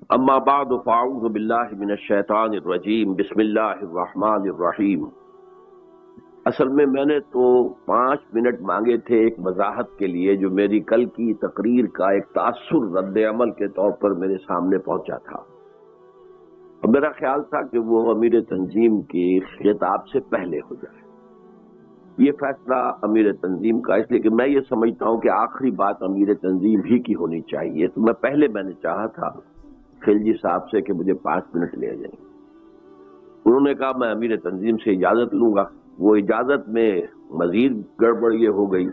اما بعد فاعوذ باللہ من الشیطان الرجیم بسم اللہ الرحمن الرحیم۔ اصل میں نے تو 5 منٹ مانگے تھے ایک وضاحت کے لیے جو میری کل کی تقریر کا ایک تاثر رد عمل کے طور پر میرے سامنے پہنچا تھا، اور میرا خیال تھا کہ وہ امیر تنظیم کی خطاب سے پہلے ہو جائے۔ یہ فیصلہ امیر تنظیم کا، اس لیے کہ میں یہ سمجھتا ہوں کہ آخری بات امیر تنظیم ہی کی ہونی چاہیے، تو میں نے چاہا تھا خلجی صاحب سے کہ مجھے 5 منٹ لے جائیں۔ انہوں نے کہا میں امیر تنظیم سے اجازت لوں گا۔ وہ اجازت میں مزید گڑبڑ یہ ہو گئی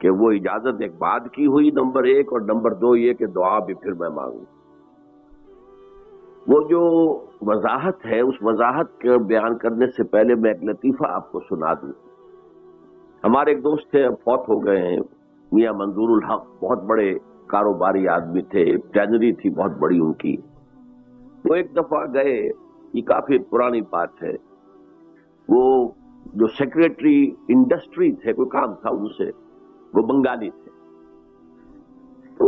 کہ وہ اجازت ایک بعد کی ہوئی، نمبر 1، اور نمبر 2 یہ کہ دعا بھی پھر میں مانگوں۔ وہ جو وضاحت ہے، اس وضاحت کے بیان کرنے سے پہلے میں ایک لطیفہ آپ کو سنا دوں۔ ہمارے ایک دوست تھے، فوت ہو گئے ہیں، میاں منظور الحق، بہت بڑے کاروباری آدمی تھے، ٹرینری تھی بہت بڑی ان کی۔ وہ ایک دفعہ گئے، یہ کافی پرانی بات ہے، وہ جو سیکریٹری انڈسٹری تھے، کوئی کام تھا ان سے، وہ بنگالی تھے، تو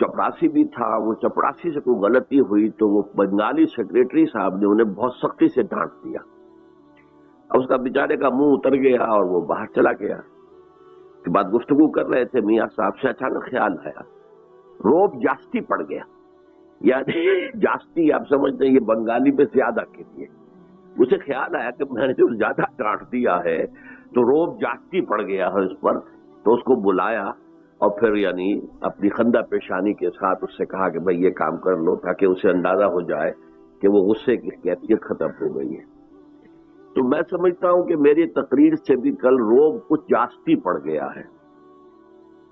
چپراسی بھی تھا، وہ چپراسی سے کوئی غلطی ہوئی تو وہ بنگالی سیکریٹری صاحب نے انہیں بہت سختی سے ڈانٹ دیا، اور اس کا بیچارے کا منہ اتر گیا اور وہ باہر چلا گیا۔ کے بعد گفتگو کر رہے تھے، میاں صاحب سے اچانک خیال آیا، روب جاستی پڑ گیا، یعنی جاستی آپ سمجھتے ہیں یہ بنگالی میں زیادہ کے لیے۔ اسے خیال آیا کہ میں نے جو زیادہ ڈانٹ دیا ہے تو روب جاستی پڑ گیا ہے اس پر، تو اس کو بلایا اور پھر یعنی اپنی خندہ پیشانی کے ساتھ اس سے کہا کہ بھئی یہ کام کر لو، تاکہ اسے اندازہ ہو جائے کہ وہ غصے کی کیفیت ختم ہو گئی ہے۔ تو میں سمجھتا ہوں کہ میری تقریر سے بھی کل روب کچھ جاستی پڑ گیا ہے۔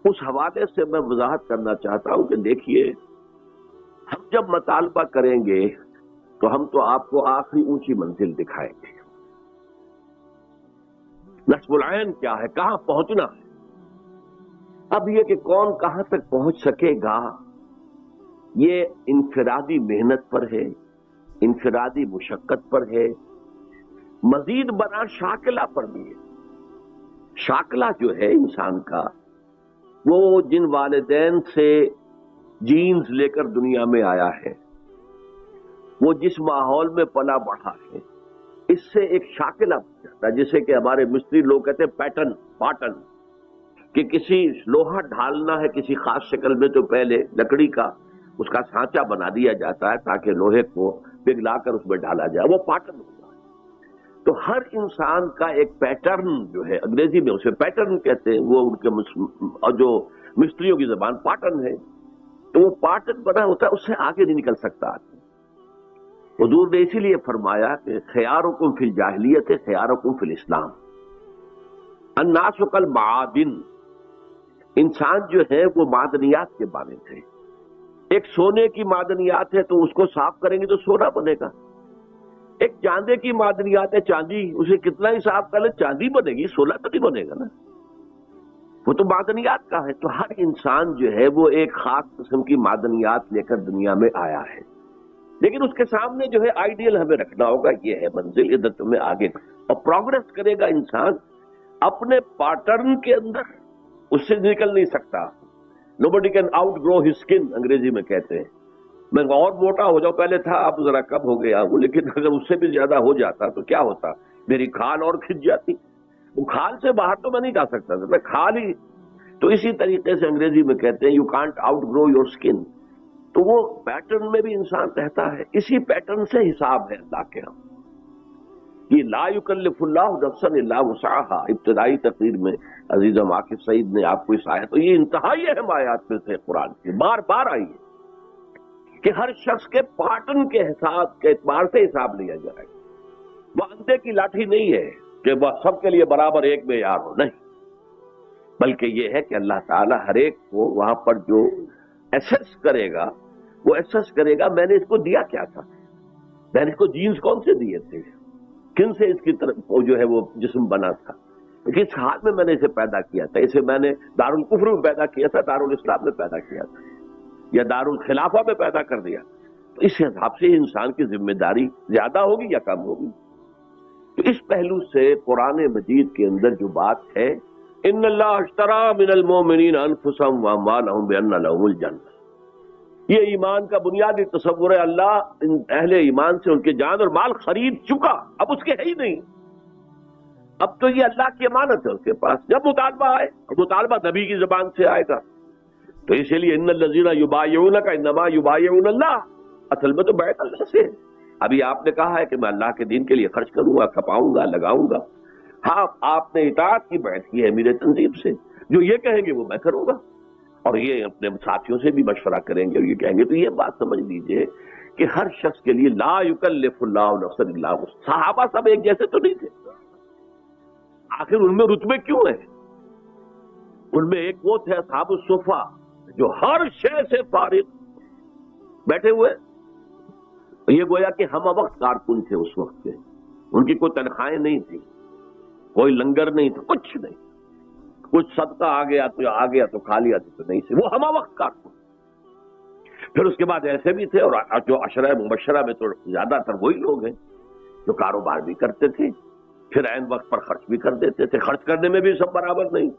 اس حوالے سے میں وضاحت کرنا چاہتا ہوں کہ دیکھیے، ہم جب مطالبہ کریں گے تو ہم تو آپ کو آخری اونچی منزل دکھائیں گے۔ نصب العین کیا ہے، کہاں پہنچنا ہے۔ اب یہ کہ کون کہاں تک پہنچ سکے گا، یہ انفرادی محنت پر ہے، انفرادی مشقت پر ہے، مزید بنا شاکلہ پر بھی ہے۔ شاکلہ جو ہے انسان کا، وہ جن والدین سے جینز لے کر دنیا میں آیا ہے، وہ جس ماحول میں پلا بڑھا ہے، اس سے ایک شاکلہ بن جاتا ہے، جسے کہ ہمارے مستری لوگ کہتے ہیں پیٹرن، کہ کسی لوہا ڈھالنا ہے کسی خاص شکل میں تو پہلے لکڑی کا اس کا سانچہ بنا دیا جاتا ہے تاکہ لوہے کو پگھلا کر اس میں ڈالا جائے، وہ پیٹرن ہوتا ہے۔ تو ہر انسان کا ایک پیٹرن جو ہے، انگریزی میں اسے پیٹرن کہتے ہیں، وہ ان کے جو مستریوں کی زبان پیٹرن ہے، تو وہ پیٹرن بنا ہوتا ہے، اس سے آگے نہیں نکل سکتا آدمی۔ حضور نے اسی لیے فرمایا کہ خیارکم فی الجاہلیت خیارکم فی الاسلام، الناس کالمعادن، انسان جو ہے وہ معدنیات کے بارے تھے۔ ایک سونے کی معدنیات ہے تو اس کو صاف کریں گے تو سونا بنے گا، ایک چاندے کی معدنیات ہے چاندی، اسے کتنا ہی صاف کر لے چاندی بنے گی، سونا تو نہیں بنے گا نا، وہ تو معدنیات کا ہے۔ تو ہر انسان جو ہے وہ ایک خاص قسم کی معدنیات لے کر دنیا میں آیا ہے، لیکن اس کے سامنے جو ہے آئیڈیل ہمیں رکھنا ہوگا، یہ ہے منزل، ادھر تمہیں آگے، اور پروگرس کرے گا انسان اپنے پیٹرن کے اندر، اس سے نکل نہیں سکتا۔ nobody can outgrow his skin انگریزی میں کہتے ہیں۔ میں اور موٹا ہو جاؤں، پہلے تھا اب ذرا کم ہو گیا ہوں، لیکن اگر اس سے بھی زیادہ ہو جاتا تو کیا ہوتا، میری کھال اور کھنچ جاتی، وہ کھال سے باہر تو میں نہیں جا سکتا تھا، میں کھال ہی۔ تو اسی طریقے سے انگریزی میں کہتے ہیں you can't outgrow your skin. تو وہ پیٹرن میں بھی انسان رہتا ہے، اسی پیٹرن سے حساب ہے اللہ کے ہاں۔ یہ لا یکلف اللہ نفسا الا وسعها، ابتدائی تقریر میں عزیزم عاکف سعید نے آپ کو اس آیت، تو یہ انتہائی اہم آیات میں سے قرآن کی بار بار آئی ہے کہ ہر شخص کے پیٹرن کے حساب کے اعتبار سے حساب لیا جائے گا۔ وہ اندھے کی لاٹھی نہیں ہے کہ وہ سب کے لیے برابر ایک معیار ہو، نہیں، بلکہ یہ ہے کہ اللہ تعالیٰ ہر ایک کو وہاں پر جو ایسس کرے گا، وہ ایسس کرے گا میں نے اس کو دیا کیا تھا، میں نے اس کو جینز کون سے دیے تھے، کن سے اس کی طرف جو ہے وہ جسم بنا تھا، کس حال میں نے اسے پیدا کیا تھا، اسے میں نے دارالکفر میں پیدا کیا تھا، دارالاسلام میں پیدا کیا تھا، یا دارالخلافہ میں پیدا کر دیا۔ تو اس حساب سے انسان کی ذمہ داری زیادہ ہوگی یا کم ہوگی۔ تو اس پہلو سے قرآن مجید کے اندر جو بات ہے، ان اللہ اشتری من المؤمنین انفسهم واموالهم بان لهم الجنہ، یہ ایمان کا بنیادی تصور ہے، اللہ ان اہل ایمان سے ان کے جان اور مال خرید چکا، اب اس کے ہے ہی نہیں، اب تو یہ اللہ کی امانت ہے اس کے پاس، جب مطالبہ آئے، اور مطالبہ نبی کی زبان سے آئے گا، تو اسی لیے ان الذین یبایعونک انما یبایعون اللہ، اصل میں تو بیعت اللہ سے ہے۔ ابھی آپ نے کہا ہے کہ میں اللہ کے دین کے لیے خرچ کروں گا، کھپاؤں گا، لگاؤں گا، ہاں آپ نے اطاعت کی بیعت کی ہے میرے تنظیم سے، جو یہ کہیں گے وہ میں کروں گا، اور یہ اپنے ساتھیوں سے بھی مشورہ کریں گے اور یہ کہیں گے۔ تو یہ بات سمجھ لیجئے کہ ہر شخص کے لیے لا یکلف اللہ نفسا الا وسعها، صحابہ سب ایک جیسے تو نہیں تھے، آخر ان میں رتبے کیوں ہیں؟ ان میں ایک وہ تھے اصحاب الصفا جو ہر شے سے فارغ بیٹھے ہوئے، یہ گویا کہ ہم وقت کارکن تھے اس وقت کے، ان کی کوئی تنخواہیں نہیں تھی، کوئی لنگر نہیں تھا، کچھ نہیں، کچھ صدقہ آ گیا تو کھا لیا تو نہیں سے، وہ ہم وقت کارکن۔ پھر اس کے بعد ایسے بھی تھے، اور جو عشرہ مبشرہ میں تو زیادہ تر وہی لوگ ہیں جو کاروبار بھی کرتے تھے، پھر عین وقت پر خرچ بھی کر دیتے تھے، خرچ کرنے میں بھی سب برابر نہیں،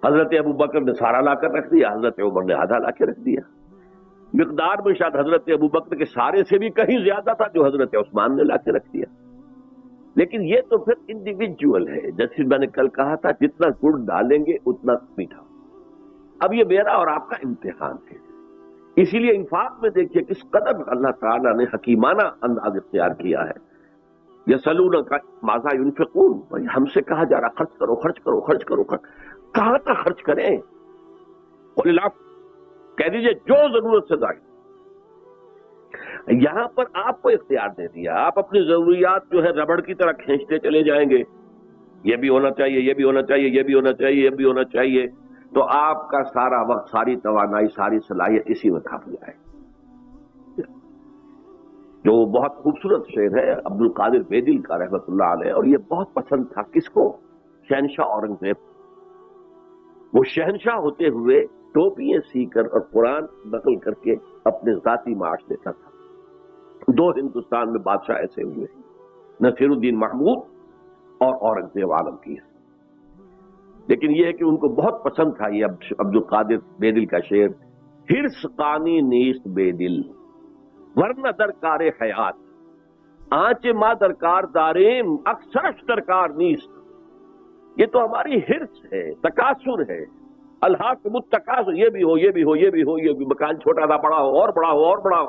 حضرت ابو بکر نے سارا لا کر رکھ دیا، حضرت عمر نے آدھا لا کے رکھ دیا، مقدار میں شاید حضرت ابو بکر کے سارے سے بھی کہیں زیادہ تھا جو حضرت عثمان نے لا کے رکھ دیا، لیکن یہ تو پھر انڈیویجول ہے، جیسے میں نے کل کہا تھا جتنا گڑ ڈالیں گے اتنا میٹھا۔ اب یہ میرا اور آپ کا امتحان ہے، اسی لیے انفاق میں دیکھیے کس قدر اللہ تعالیٰ نے حکیمانہ انداز اختیار کیا ہے۔ یسألونک ماذا ينفقون، بھائی ہم سے کہا جا رہا خرچ کرو خرچ کرو خرچ کرو، کہاں تک خرچ کریں؟ قل العفو، کہہ دیجئے جو ضرورت سے زائد۔ یہاں پر آپ کو اختیار دے دیا، آپ اپنی ضروریات جو ہے ربڑ کی طرح کھینچتے چلے جائیں گے، یہ بھی ہونا چاہیے، یہ بھی ہونا چاہیے، یہ بھی ہونا چاہیے، یہ بھی ہونا چاہیے، تو آپ کا سارا وقت، ساری توانائی، ساری صلاحیت اسی میں کھپ جائے۔ جو بہت خوبصورت شعر ہے عبد القادر بیدل کا رحمۃ اللہ علیہ، اور یہ بہت پسند تھا کس کو؟ شہنشاہ اورنگزیب۔ وہ شہنشاہ ہوتے ہوئے ٹوپیاں سی کر اور قرآن نقل کر کے اپنے ذاتی معاش دیتا تھا۔ دو ہندوستان میں بادشاہ ایسے ہوئے، نصیر الدین محمود اور اورنگزیب عالمگیر، لیکن یہ ہے کہ ان کو بہت پسند تھا یہ عبد القادر بیدل کا شعر، حرص قانی نیست بے دل ورنہ درکار حیات، آنچ ماں درکار داریم اکثرش درکار نیست۔ یہ تو ہماری حرص ہے، تکاثر ہے، الحاکم التکاثر، یہ بھی ہو یہ بھی ہو یہ بھی ہو، یہ بھی مکان چھوٹا تھا بڑا ہو اور بڑا ہو اور بڑا ہو،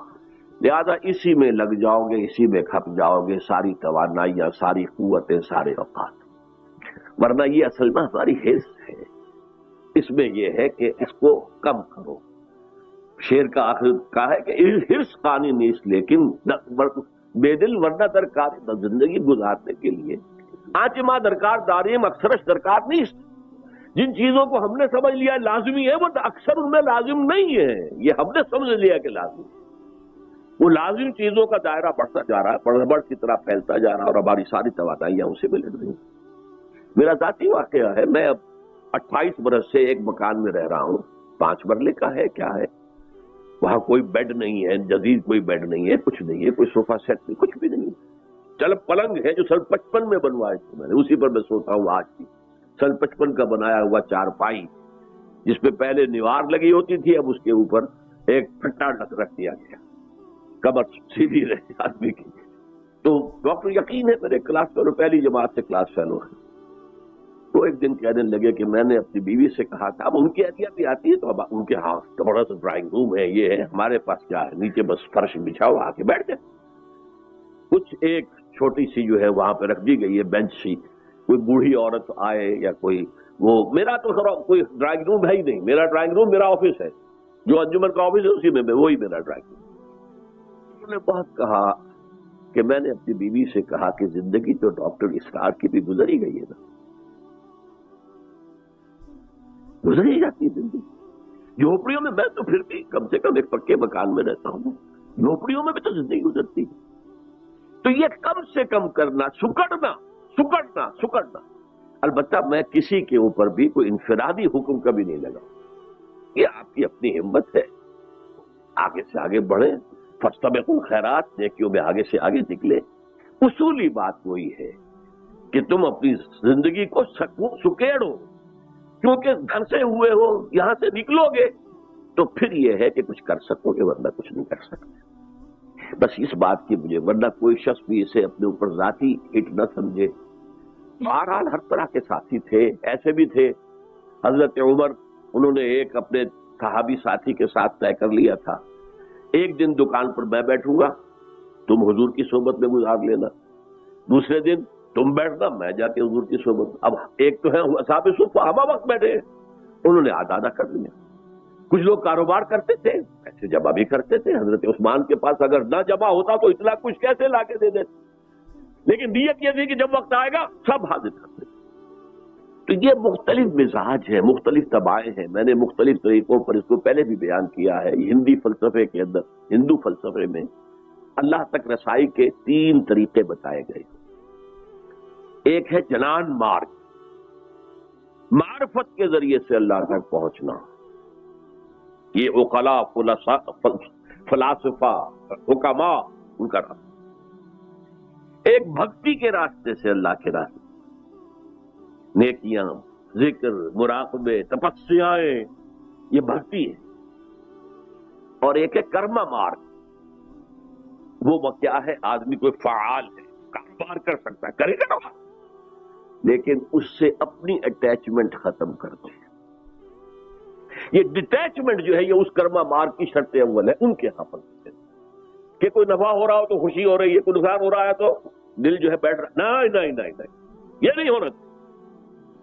لہذا اسی میں لگ جاؤ گے، اسی میں کھپ جاؤ گے، ساری توانائیاں، ساری قوتیں، سارے اوقات، ورنہ یہ اصل میں ہماری حرص ہے، اس میں یہ ہے کہ اس کو کم کرو۔ شعر کا آخر کہا ہے کہ حرص قانی نیست، لیکن بے دل ورنہ درکار، زندگی گزارنے کے لیے آنچ ماں درکار داریم اکثرش درکار نیست، جن چیزوں کو ہم نے سمجھ لیا لازمی ہے وہ اکثر ان میں لازم نہیں ہے، یہ ہم نے سمجھ لیا کہ لازم، وہ لازم چیزوں کا دائرہ بڑھتا جا رہا ہے، بڑھ کی طرح پھیلتا جا رہا ہے، اور ہماری ساری توانائیاں اسی میں لگ رہی ہیں۔ میرا ذاتی واقعہ ہے، میں اب 28 برس سے ایک مکان میں رہ رہا ہوں، 5 مرلے کا ہے، کیا ہے وہاں کوئی بیڈ نہیں ہے، جدید کوئی بیڈ نہیں ہے، کچھ نہیں ہے، کوئی صوفہ سیٹ نہیں، کچھ بھی نہیں، چل پلنگ ہے جو سن 55 میں بنوائے تھے میں نے، اسی پر میں سوتا ہوں آج بھی، سن 55 کا بنایا ہوا چارپائی جس پہ پہلے نیوار لگی ہوتی تھی، اب اس کے اوپر ایک پھٹا رکھ دیا گیا، کمر سیدھی رہے آدمی کی۔ تو ڈاکٹر یقین ہے میرے کلاس فیلو، پہلی جماعت سے کلاس فیلو ہے، تو ایک دن کہنے لگے کہ میں نے اپنی بیوی سے کہا تھا، اب ان کی اہلیہ بھی آتی ہے تو اب ان کے ہاں بڑا سا ڈرائنگ روم ہے، یہ ہے، ہمارے پاس کیا ہے، نیچے بس فرش بچھاؤ، آ کے بیٹھ جائے، کچھ ایک چھوٹی سی جو ہے وہاں پہ رکھ دی گئی ہے بینچ سی، کوئی بوڑھی عورت آئے یا کوئی، وہ میرا تو کوئی ڈرائنگ روم ہے ہی نہیں، میرا ڈرائنگ روم میرا آفس ہے، جو انجمن کا آفس ہے اسی میں وہی میرا ڈرائنگ روم۔ انہوں نے بہت کہا کہ میں نے اپنی بیوی سے کہا کہ زندگی تو ڈاکٹر اسرار کی بھی گزر ہی گئی ہے نا، گزر ہی جاتی ہے زندگی، جھوپڑیوں میں میں تو پھر بھی کم سے کم ایک پکے مکان میں رہتا ہوں، جھوپڑیوں میں بھی تو زندگی گزرتی ہے، تو یہ کم سے کم کرنا، سکڑنا، البتہ میں کسی کے اوپر بھی کوئی انفرادی حکم کبھی نہیں لگاؤں، یہ آپ کی اپنی ہمت ہے، آگے سے آگے بڑھیں، فاستبقوا الخیرات، نیکیوں میں آگے سے آگے نکلے، اصولی بات وہی ہے کہ تم اپنی زندگی کو سکیڑو، کیونکہ گھر سے ہوئے ہو، یہاں سے نکلو گے تو پھر یہ ہے کہ کچھ کر سکو گے ورنہ کچھ نہیں کر سکتے. بس اس بات کی مجھے، ورنہ کوئی شخص بھی اسے اپنے اوپر ذاتی ہٹ نہ سمجھے. بہرحال ہر طرح کے ساتھی تھے، ایسے بھی تھے. حضرت عمر، انہوں نے ایک اپنے صحابی ساتھی کے ساتھ طے کر لیا تھا، ایک دن دکان پر میں بیٹھوں گا، تم حضور کی صحبت میں گزار لینا، دوسرے دن تم بیٹھنا، میں جا کے حضور کی صحبت. اب ایک تو ہے اصحاب صفہ، ہم وقت بیٹھے، انہوں نے آدھا آدھا کر لیا. کچھ لوگ کاروبار کرتے تھے، پیسے جمع بھی کرتے تھے. حضرت عثمان کے پاس اگر نہ جمع ہوتا تو اتنا کچھ کیسے لا کے دے دیتے، لیکن نیت یہ تھی کہ جب وقت آئے گا سب حاضر کرتے. تو یہ مختلف مزاج ہے، مختلف طبائع ہیں. میں نے مختلف طریقوں پر اس کو پہلے بھی بیان کیا ہے. ہندی فلسفے کے اندر، ہندو فلسفے میں اللہ تک رسائی کے 3 طریقے بتائے گئے. ایک ہے جنان مارگ، معرفت کے ذریعے سے اللہ تک پہنچنا. یہ عقلاء، فلاسفہ، حکماء، ان کا راستہ. ایک بھکتی کے راستے سے، اللہ کے راستے، نیکیاں، ذکر، مراقبے، تپسیائیں، یہ بھکتی ہے. اور ایک ہے کرما مارگ، وہ کیا ہے؟ آدمی کوئی فعال ہے، کاروبار کر سکتا ہے، کرے گا، لیکن اس سے اپنی اٹیچمنٹ ختم کر دے. یہ ڈیٹیچمنٹ جو ہے یہ اس کرما مارگ کی شرط اول ہے ان کے یہاں پر، کہ کوئی نفع ہو رہا ہو تو خوشی ہو رہی ہے، کوئی نقصان ہو رہا ہے تو دل جو ہے بیٹھ رہا، نہیں، یہ نہیں ہونا.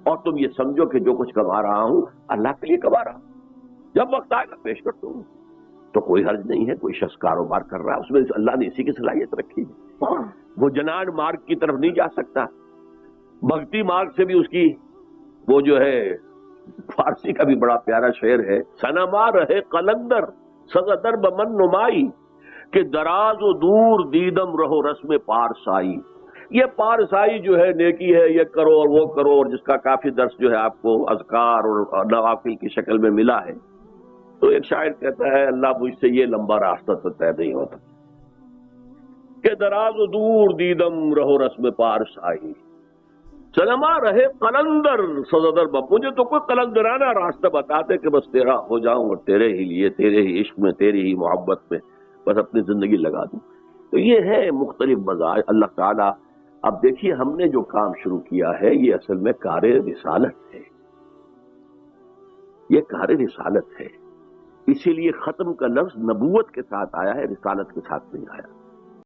اور تم یہ سمجھو کہ جو کچھ کما رہا ہوں اللہ کے لیے کما رہا ہوں، جب وقت آئے گا پیش کر دوں. تو کوئی حرج نہیں ہے. کوئی شخص کاروبار کر رہا ہے، اس میں اللہ نے اسی کی صلاحیت رکھی ہے. وہ جنان مارگ کی طرف نہیں جا سکتا. بھکتی مارگ سے بھی اس کی، وہ جو ہے فارسی کا بھی بڑا پیارا شعر ہے، سنما رہے قلندر سزدر بمن نمائی، کہ دراز و دور دیدم رہو رسم پارسائی. یہ پارسائی جو ہے نیکی ہے، یہ کرو اور وہ کرو، اور جس کا کافی درس جو ہے آپ کو اذکار اور نوافل کی شکل میں ملا ہے. تو ایک شاعر کہتا ہے، اللہ مجھ سے یہ لمبا راستہ تو طے نہیں ہوتا، کہ دراز و دور دیدم رہو رسم پارسائی، سنما رہے قلندر سزدر بم. مجھے تو کوئی قلندرانہ راستہ بتاتے کہ بس تیرا ہو جاؤں اور تیرے ہی لیے، تیرے ہی عشق میں، تیری ہی محبت میں بس اپنی زندگی لگا دوں. تو یہ ہے مختلف مزاج. اللہ تعالیٰ، اب دیکھیے ہم نے جو کام شروع کیا ہے یہ اصل میں کار رسالت ہے، یہ کار رسالت ہے. اسی لیے ختم کا لفظ نبوت کے ساتھ آیا ہے، رسالت کے ساتھ نہیں آیا.